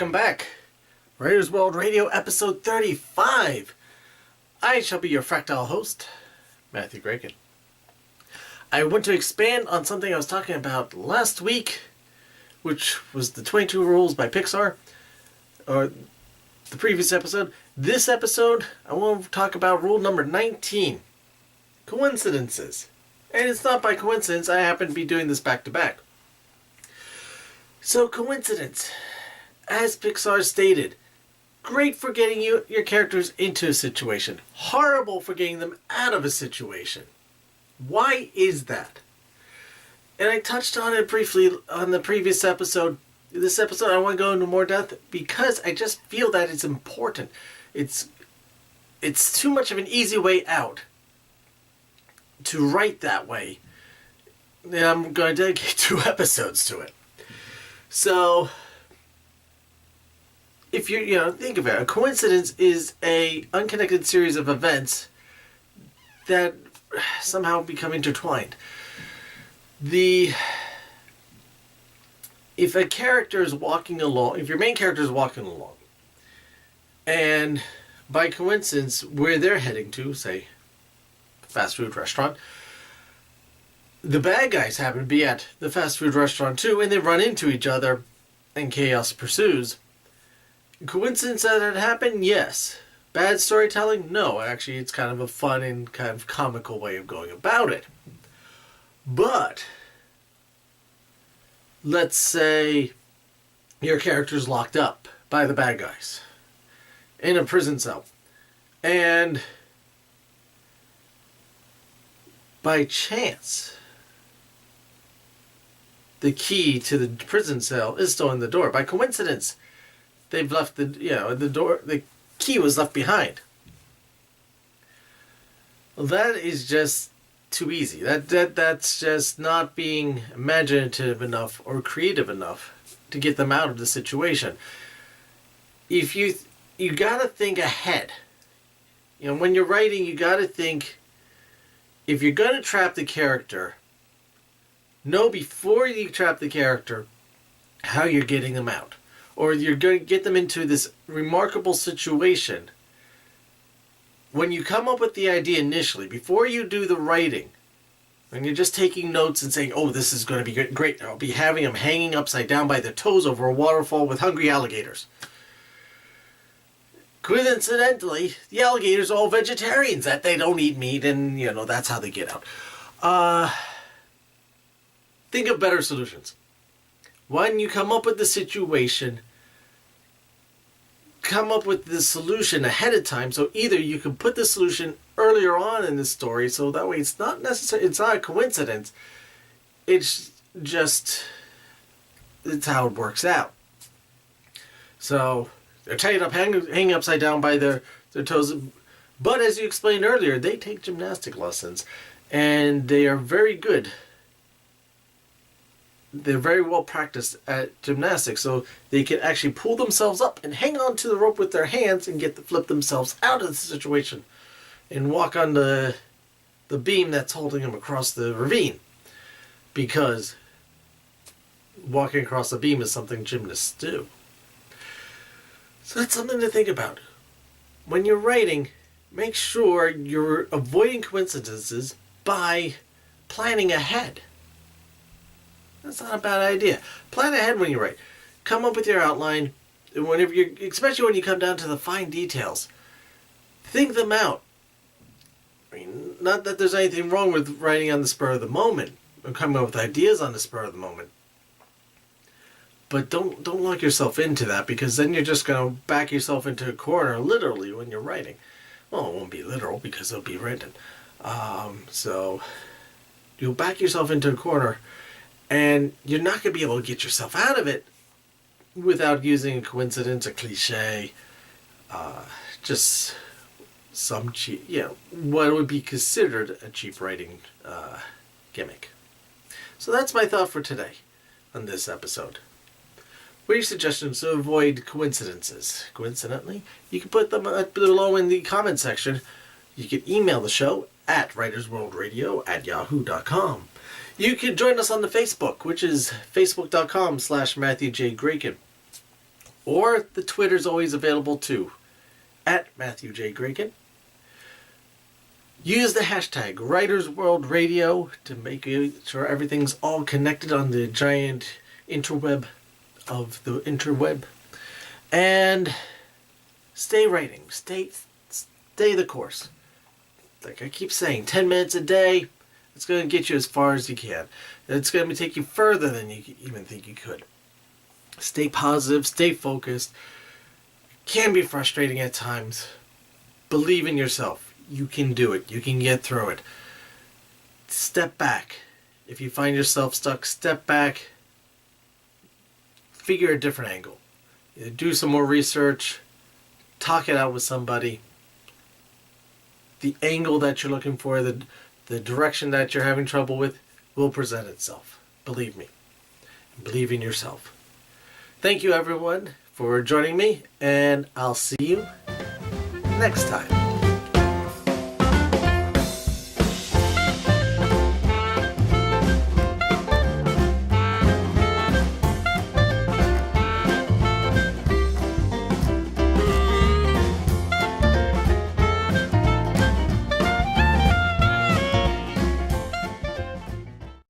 welcome back. Writers World Radio episode 35. I shall be your fractile host, Matthew Graken. I want to expand on something I was talking about last week, which was the 22 Rules by Pixar, or the previous episode. This episode, I want to talk about rule number 19, coincidences. And it's not by coincidence, I happen to be doing this back to back. So, coincidence. As Pixar stated, great for getting your characters into a situation. Horrible for getting them out of a situation. Why is that? And I touched on it briefly on the previous episode. This episode I want to go into more depth because I just feel that it's important. It's too much of an easy way out to write that way. And I'm going to dedicate 2 episodes to it. So, if you think of it, a coincidence is a unconnected series of events that somehow become intertwined. If a character is walking along, if your main character is walking along, and by coincidence, where they're heading to, say, a fast food restaurant, the bad guys happen to be at the fast food restaurant too, and they run into each other, and chaos pursues. Coincidence that it happened? Yes. Bad storytelling? No. Actually, it's kind of a fun and kind of comical way of going about it. But, let's say your character's locked up by the bad guys in a prison cell. And by chance, the key to the prison cell is still in the door. By coincidence, they've left the door, the key was left behind. Well, that is just too easy. That's just not being imaginative enough or creative enough to get them out of the situation. If you gotta think ahead. When you're writing, you gotta think, if you're gonna trap the character, know before you trap the character how you're getting them out. Or you're going to get them into this remarkable situation. When you come up with the idea initially, before you do the writing, when you're just taking notes and saying, oh, this is going to be great, I'll be having them hanging upside down by their toes over a waterfall with hungry alligators. Coincidentally, the alligators are all vegetarians, that they don't eat meat, and, that's how they get out. Think of better solutions. When you come up with the situation, come up with the solution ahead of time. So either you can put the solution earlier on in the story, so that way it's not a coincidence. It's how it works out. So they're tied up, hanging upside down by their toes. But as you explained earlier, they take gymnastic lessons, and they are very good. They're very well practiced at gymnastics, so they can actually pull themselves up and hang on to the rope with their hands and flip themselves out of the situation and walk on the beam that's holding them across the ravine. Because walking across the beam is something gymnasts do. So that's something to think about. When you're writing, make sure you're avoiding coincidences by planning ahead. That's not a bad idea. Plan ahead when you write. Come up with your outline. Especially when you come down to the fine details. Think them out. Not that there's anything wrong with writing on the spur of the moment, or coming up with ideas on the spur of the moment. But don't lock yourself into that, because then you're just going to back yourself into a corner, literally, when you're writing. Well, it won't be literal, because it'll be written. So you'll back yourself into a corner, and you're not going to be able to get yourself out of it without using a coincidence, a cliche, just some cheap, what would be considered a cheap writing gimmick. So that's my thought for today on this episode. What are your suggestions to avoid coincidences? Coincidentally, you can put them below in the comment section. You can email the show at writersworldradio@yahoo.com. You can join us on the Facebook, which is facebook.com/Matthew J. Graken. Or the Twitter's always available too, at Matthew J. Graken. Use the hashtag Writers World Radio to make sure everything's all connected on the giant interweb of the interweb. And stay writing. Stay the course. Like I keep saying, 10 minutes a day, it's going to get you as far as you can. It's going to take you further than you even think you could. Stay positive, stay focused. It can be frustrating at times. Believe in yourself. You can do it. You can get through it. Step back. If you find yourself stuck, step back. Figure a different angle. Do some more research. Talk it out with somebody. The angle that you're looking for, the direction that you're having trouble with, will present itself. Believe me. Believe in yourself. Thank you everyone for joining me, and I'll see you next time.